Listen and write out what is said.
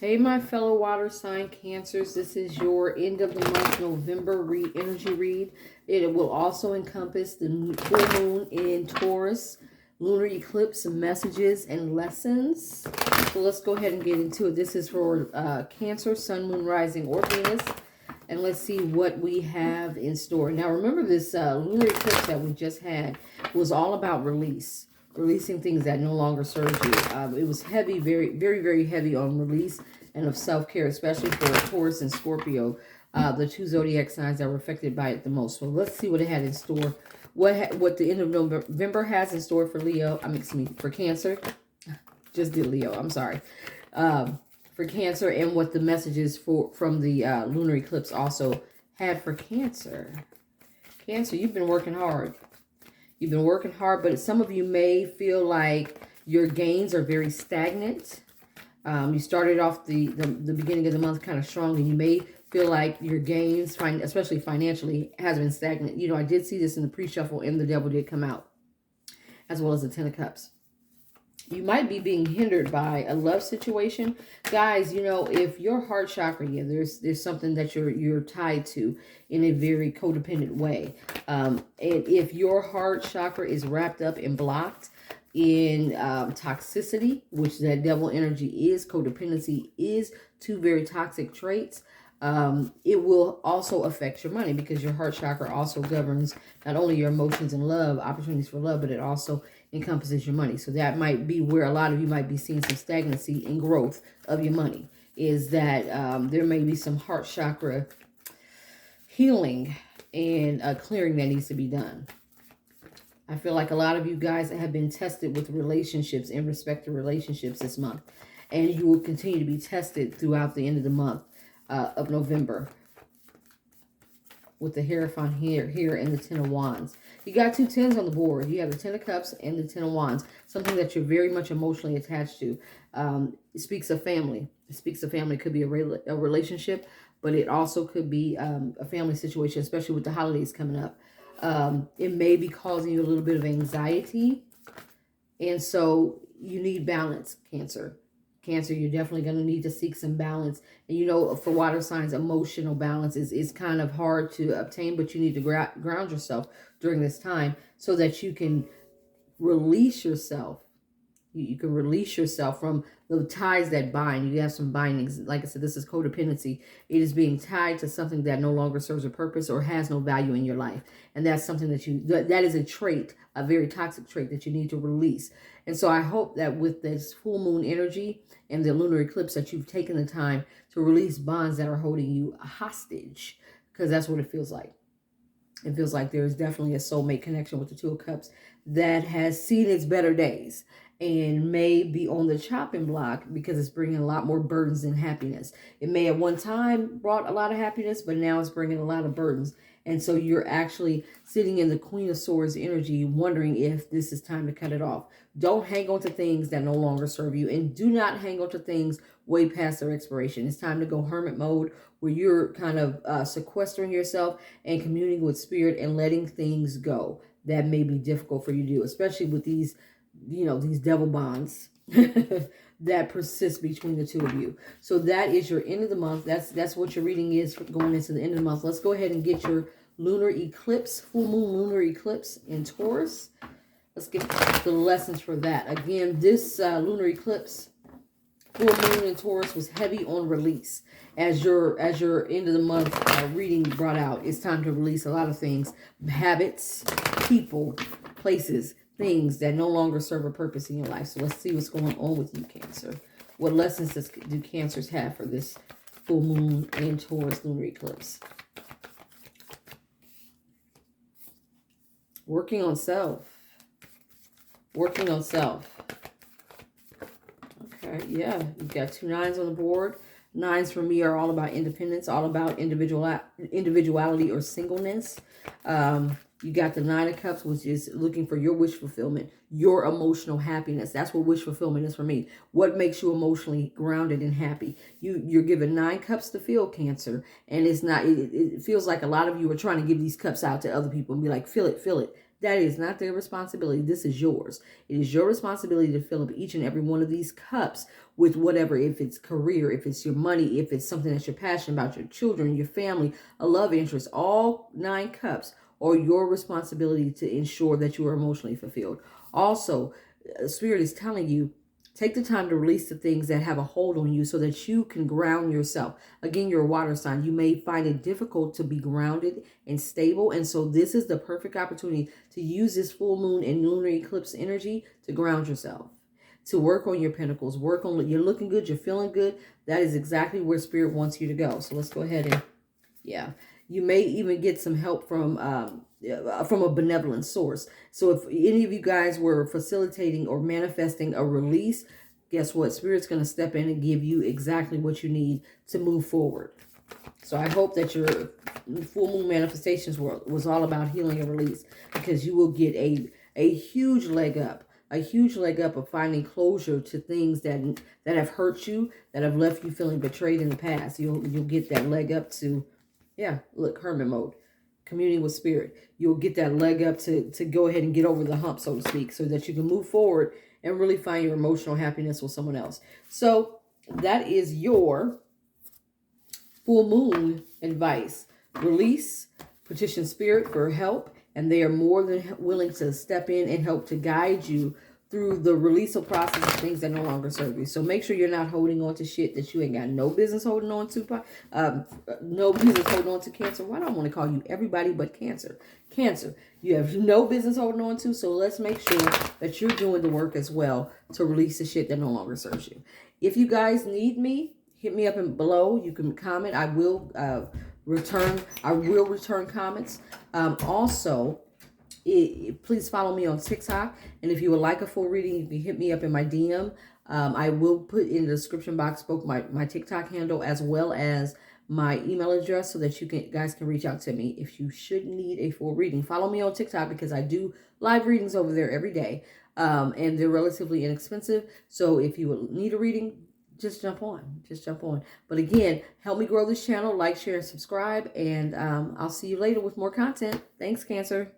Hey, my fellow water sign cancers, this is your end of the month November energy read. It will also encompass the full moon in Taurus, lunar eclipse, messages, and lessons. So let's go ahead and get into it. This is for Cancer, Sun, Moon, Rising, or Venus. And let's see what we have in store. Now, remember this lunar eclipse that we just had was all about release. Releasing things that no longer serve you. It was heavy, very, very, very heavy on release and of self-care, especially for Taurus and Scorpio, the two zodiac signs that were affected by it the most. So let's see what it had in store. What the end of November has in store for Leo. For Cancer. Just did Leo. I'm sorry. For Cancer, and what the messages from the lunar eclipse also had for Cancer. Cancer, you've been working hard. You've been working hard, but some of you may feel like your gains are very stagnant. You started off the beginning of the month kind of strong, and you may feel like your gains, especially financially, has been stagnant. You know, I did see this in the pre-shuffle, and the devil did come out, as well as the Ten of Cups. You might be being hindered by a love situation. Guys, you know, if your heart chakra, there's something that you're tied to in a very codependent way. And if your heart chakra is wrapped up and blocked in toxicity, which that devil energy is, codependency is, two very toxic traits, it will also affect your money, because your heart chakra also governs not only your emotions and love, opportunities for love, but it also encompasses your money. So that might be where a lot of you might be seeing some stagnancy in growth of your money, is that there may be some heart chakra healing and clearing that needs to be done. I feel like a lot of you guys have been tested with relationships, in respect to relationships this month, and you will continue to be tested throughout the end of the month of November, with the Hierophant here and the Ten of Wands. You got two tens on the board. You have the Ten of Cups and the Ten of Wands, something that you're very much emotionally attached to. It speaks of family. It speaks of family. It could be a relationship, but it also could be a family situation, especially with the holidays coming up. It may be causing you a little bit of anxiety, and so you need balance, Cancer. Cancer, you're definitely going to need to seek some balance. And you know, for water signs, emotional balance is kind of hard to obtain, but you need to ground yourself during this time so that you can release yourself. You can release yourself from the ties that bind. You have some bindings. Like I said, this is codependency. It is being tied to something that no longer serves a purpose or has no value in your life. And that's something that is a trait, a very toxic trait that you need to release. And so I hope that with this full moon energy and the lunar eclipse, that you've taken the time to release bonds that are holding you hostage, because that's what it feels like. It feels like there is definitely a soulmate connection with the Two of Cups that has seen its better days and may be on the chopping block, because it's bringing a lot more burdens than happiness. It may at one time brought a lot of happiness, but now it's bringing a lot of burdens. And so you're actually sitting in the Queen of Swords energy, wondering if this is time to cut it off. Don't hang on to things that no longer serve you, and do not hang on to things way past their expiration. It's time to go hermit mode, where you're kind of sequestering yourself and communing with spirit and letting things go that may be difficult for you to do, especially with these, you know, these devil bonds that persist between the two of you. So that is your end of the month. That's what your reading is for going into the end of the month. Let's go ahead and get your lunar eclipse, full moon lunar eclipse in Taurus. Let's get the lessons for that. Again, this lunar eclipse, full moon in Taurus, was heavy on release. As your end of the month reading brought out, it's time to release a lot of things, habits, people, places, things that no longer serve a purpose in your life. So let's see what's going on with you, Cancer. What lessons do Cancers have for this full moon in Taurus lunar eclipse? Working on self. Working on self. Okay, yeah, you've got two nines on the board. Nines for me are all about independence, all about individuality or singleness. You got the Nine of Cups, which is looking for your wish fulfillment, your emotional happiness. That's what wish fulfillment is for me. What makes you emotionally grounded and happy? You're given 9 cups to fill, Cancer, and it's not. It feels like a lot of you are trying to give these cups out to other people and be like, fill it, fill it. That is not their responsibility. This is yours. It is your responsibility to fill up each and every one of these cups with whatever, if it's career, if it's your money, if it's something that you're passionate about, your children, your family, a love interest. All 9 cups are your responsibility to ensure that you are emotionally fulfilled. Also, Spirit is telling you, take the time to release the things that have a hold on you so that you can ground yourself. Again, you're a water sign. You may find it difficult to be grounded and stable. And so this is the perfect opportunity to use this full moon and lunar eclipse energy to ground yourself, to work on your pentacles, work on, you're looking good, you're feeling good. That is exactly where Spirit wants you to go. So let's go ahead and, yeah. You may even get some help from a benevolent source. So if any of you guys were facilitating or manifesting a release, guess what? Spirit's going to step in and give you exactly what you need to move forward. So I hope that your full moon manifestations was all about healing and release, because you will get a huge leg up. A huge leg up of finding closure to things that have hurt you, that have left you feeling betrayed in the past. You'll get that leg up to, yeah, look, hermit mode, communing with Spirit. You'll get that leg up to go ahead and get over the hump, so to speak, so that you can move forward and really find your emotional happiness with someone else. So that is your full moon advice. Release, petition Spirit for help, and they are more than willing to step in and help to guide you through the release of process of things that no longer serve you. So make sure you're not holding on to shit that you ain't got no business holding on to. No business holding on to, Cancer. Why do I want to call you everybody but Cancer? Cancer, you have no business holding on to. So let's make sure that you're doing the work as well to release the shit that no longer serves you. If you guys need me, hit me up below. You can comment. I will return comments. Also, please follow me on TikTok. And if you would like a full reading, you can hit me up in my DM. I will put in the description box both my TikTok handle as well as my email address, so that you guys can reach out to me if you should need a full reading. Follow me on TikTok, because I do live readings over there every day. And they're relatively inexpensive. So if you need a reading, just jump on. But again, help me grow this channel. Like, share, and subscribe. And I'll see you later with more content. Thanks, Cancer.